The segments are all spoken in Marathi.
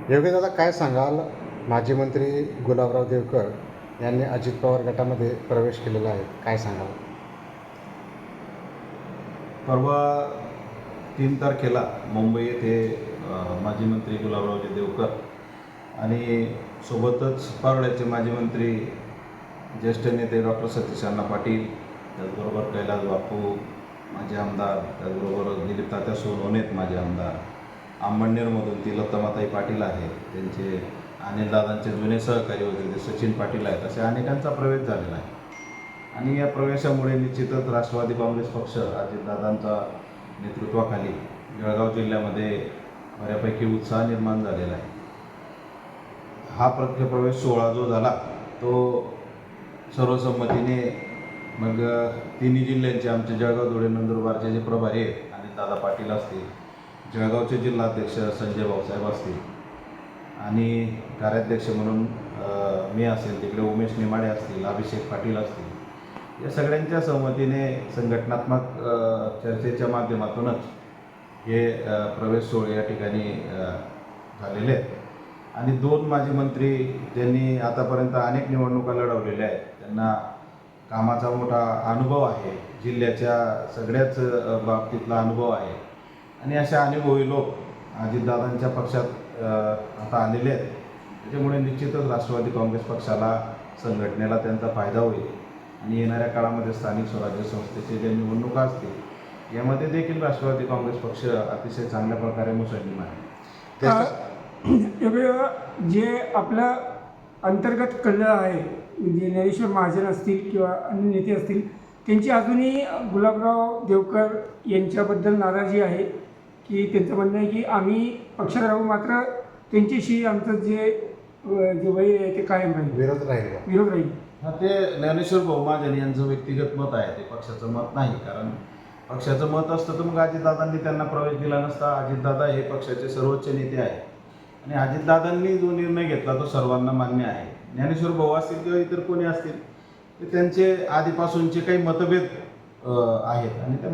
योगेश दादा, काय सांगाल? माजी मंत्री गुलाबराव देवकर यांनी अजित पवार गटामध्ये प्रवेश केलेला आहे, काय सांगाल? परवा 3 तारखेला मुंबई येथे माजी मंत्री गुलाबरावजी देवकर आणि सोबतच पारोळ्याचे माजी मंत्री ज्येष्ठ नेते डॉक्टर सतीश अण्णा पाटील, त्याचबरोबर कैलास बापू माजी आमदार, त्याचबरोबर दिलीप तात्या सोनवणेत माजी आमदार, अंमळनेरमधून ती लतामाताई पाटील आहेत, त्यांचे अनिलदादांचे जुने सहकारी होते ते सचिन पाटील आहेत, अशा अनेकांचा प्रवेश झालेला आहे. आणि या प्रवेशामुळे निश्चितच राष्ट्रवादी काँग्रेस पक्ष अजितदादांच्या नेतृत्वाखाली जळगाव जिल्ह्यामध्ये बऱ्यापैकी उत्साह निर्माण झालेला आहे. हा प्रवेश सोहळा जो झाला तो सर्वसंमतीने मग तिन्ही जिल्ह्यांचे आमचे जळगाव, धुळे, नंदुरबारचे जे प्रभारी आहेत अनिलदादा पाटील असतील, जळगावचे जिल्हाध्यक्ष संजय भाऊसाहेब असतील आणि कार्याध्यक्ष म्हणून मी असेल, तिकडे उमेश निमाडे असतील, अभिषेक पाटील असतील, या सगळ्यांच्या सहमतीने संघटनात्मक चर्चेच्या माध्यमातूनच हे प्रवेश सोहळे या ठिकाणी झालेले आहेत. आणि 2 माजी मंत्री त्यांनी आतापर्यंत अनेक निवडणुका लढवलेल्या आहेत, त्यांना कामाचा मोठा अनुभव आहे, जिल्ह्याच्या सगळ्याच बाबतीतला अनुभव आहे आणि अशा अनुभवी लोक अजितदादांच्या पक्षात आता आलेले आहेत. त्याच्यामुळे निश्चितच राष्ट्रवादी काँग्रेस पक्षाला, संघटनेला त्यांचा फायदा होईल आणि येणाऱ्या काळामध्ये स्थानिक स्वराज्य संस्थेचे ज्या निवडणुका असतील यामध्ये देखील राष्ट्रवादी काँग्रेस पक्ष अतिशय चांगल्या प्रकारे मुसंडी मारेल. जे आपलं अंतर्गत कलह आहे, म्हणजे ज्ञानेश्वर महाजन असतील किंवा अन्य नेते असतील, त्यांची अजूनही गुलाबराव देवकर यांच्याबद्दल नाराजी आहे की त्यांचं म्हणणं आहे की आम्ही पक्षात राहू, मात्र त्यांच्याशी आमचं जे वैर आहे ते कायम राहील, विरोध राहील. ते ज्ञानेश्वर भाऊ महाजन यांचं व्यक्तिगत मत आहे, ते पक्षाचं मत नाही. कारण पक्षाचं मत असतं तर मग अजितदादांनी त्यांना प्रवेश दिला नसता. अजितदादा हे पक्षाचे सर्वोच्च नेते आहेत आणि अजितदादांनी जो निर्णय घेतला तो सर्वांना मान्य आहे. ज्ञानेश्वर भाऊ असतील किंवा इतर कोणी असतील ते त्यांचे आधीपासूनचे काही मतभेद आहेत आणि त्या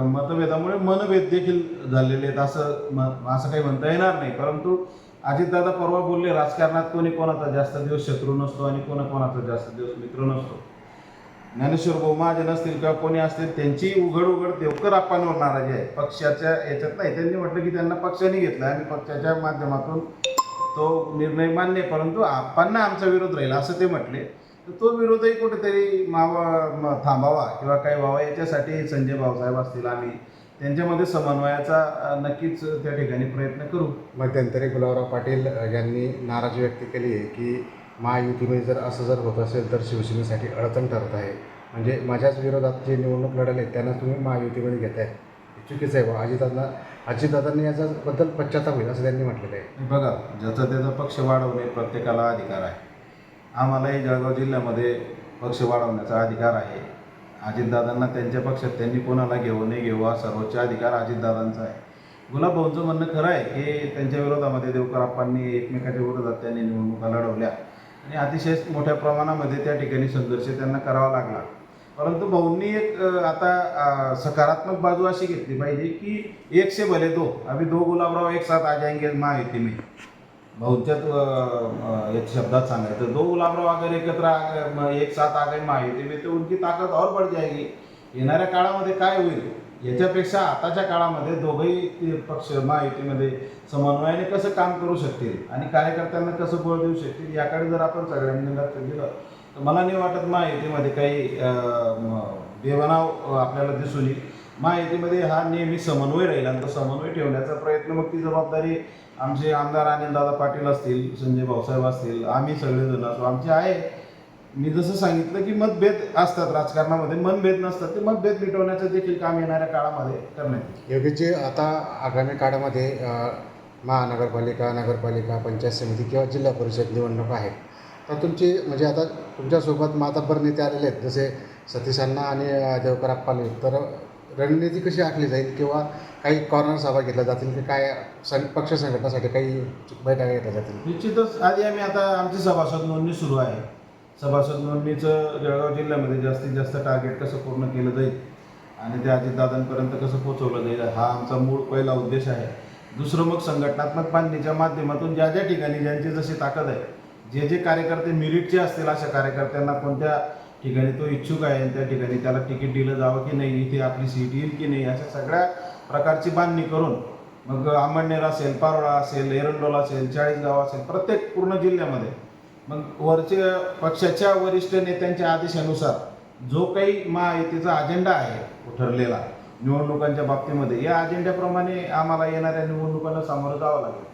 मतभेदामुळे मनभेद देखील झालेले आहेत असं काही म्हणता येणार नाही. परंतु अजितदादा परवा बोलले, राजकारणात कोणी कोणाचा जास्त दिवस शत्रू नसतो आणि कोणाचा जास्त दिवस मित्र नसतो. ज्ञानेश्वर भाऊ महाजन असतील किंवा कोणी असतील त्यांची उघड देवकर आप्पांवर नाराजी आहे, पक्षाच्या याच्यात नाही. त्यांनी म्हटलं की त्यांना पक्षाने घेतलं आणि पक्षाच्या माध्यमातून तो निर्णय मान्य, परंतु आप्पांना आमचा विरोध राहील असं ते म्हटले. तर तो विरोधही कुठेतरी थांबावा किंवा काही व्हावा याच्यासाठी संजय भाऊसाहेब असतील, आम्ही त्यांच्यामध्ये समन्वयाचा नक्कीच त्या ठिकाणी प्रयत्न करू. मध्यंतरी गुलाबराव पाटील यांनी नाराजी व्यक्त केली आहे की महायुतीमध्ये जर होत असेल तर शिवसेनेसाठी अडचण ठरत आहे, म्हणजे माझ्याच विरोधात जे निवडणूक लढले त्यांना तुम्ही महायुतीमध्ये घेताय, चुकीचं आहे. अजितदादांनी याच्याबद्दल पश्चाताप होईल असं त्यांनी म्हटलेलं आहे. बघा, ज्याचा त्याचा पक्ष वाढवणे प्रत्येकाला अधिकार आहे. आम्हालाही जळगाव जिल्ह्यामध्ये पक्ष वाढवण्याचा अधिकार आहे. अजितदादांना त्यांच्या पक्षात त्यांनी कोणाला घेऊ नाही घेऊ हा सर्वोच्च अधिकार अजितदादांचा आहे. गुलाबभाऊंचं म्हणणं खरं आहे की त्यांच्या विरोधामध्ये देवकर आप्पांनी एकमेकाच्या विरोधात त्यांनी निवडणुका लढवल्या आणि अतिशय मोठ्या प्रमाणामध्ये त्या ठिकाणी संघर्ष त्यांना करावा लागला. परंतु भाऊंनी एक आता सकारात्मक बाजू अशी घेतली पाहिजे की एक से भले दो, अभी 2 गुलाबराव एक साथ आ जाएंगे महायुती में. भाऊंच्याच एक शब्दात सांगायचं, 2 गुलाबराव अगर एकत्र एक साथ आ गए महायुती में तो उनकी ताकद और बढ़ जाएगी. येणाऱ्या काळामध्ये काय होईल याच्यापेक्षा आताच्या काळामध्ये दोघंही पक्ष महायुतीमध्ये समन्वयाने कसं काम करू शकतील आणि कार्यकर्त्यांना कसं बळ देऊ शकतील याकडे जर आपण सगळ्यांनी लक्ष दिलं तर मला नाही वाटत महायुतीमध्ये काही बेबनाव आपल्याला दिसून येईल. महायुतीमध्ये हा नेहमी समन्वय राहील आणि तो समन्वय ठेवण्याचा प्रयत्न, मग ती जबाबदारी आमचे आमदार अनिलदादा पाटील असतील, संजय भाऊसाहेब असतील, आम्ही सगळेजण असो, आमचे आहे. मी जसं सांगितलं की मतभेद असतात राजकारणामध्ये, मनभेद नसतात, ते मतभेद मिटवण्याचं देखील काम येणाऱ्या काळामध्ये करण्यात येईल. योगेशजी, आता आगामी काळामध्ये महानगरपालिका, नगरपालिका, पंचायत समिती किंवा जिल्हा परिषद निवडणूक आहेत, तर तुमची म्हणजे आता तुमच्यासोबत मातब्बर नेते आलेले आहेत जसे सतीश अण्णा आणि देवकर आप्पाले, तर रणनीती कशी आखली जाईल किंवा काही कॉर्नर सभा घेतल्या जातील की काय पक्ष संघटनासाठी काही बैठका घेतल्या जातील? निश्चितच आधी आता आमची सभासद नोंदणी सुरू आहे. सभासद नोंदणीचं जळगाव जिल्ह्यामध्ये जास्तीत जास्त टार्गेट कसं पूर्ण केलं जाईल आणि ते अजितदादांपर्यंत कसं पोचवलं जाईल हा आमचा मूळ पहिला उद्देश आहे. दुसरं मग संघटनात्मक बांधणीच्या माध्यमातून ज्या ज्या ठिकाणी ज्यांची जशी ताकद आहे, जे जे कार्यकर्ते मेरिटचे असतील अशा कार्यकर्त्यांना कोणत्या ठिकाणी तो इच्छुक आहे आणि त्या ठिकाणी त्याला तिकीट दिलं जावं की नाही, इथे आपली सीट येईल की नाही, अशा सगळ्या प्रकारची बांधणी करून मग अमळनेर असेल, पारोळा असेल, एरंडोल असेल, चाळीसगाव असेल, प्रत्येक पूर्ण जिल्ह्यामध्ये मग वरचे पक्षाच्या वरिष्ठ नेत्यांच्या आदेशानुसार जो काही महायुतीचा अजेंडा आहे ठरलेला निवडणुकांच्या बाबतीमध्ये, या अजेंड्याप्रमाणे आम्हाला येणाऱ्या निवडणुकांना सामोरं जावं लागेल.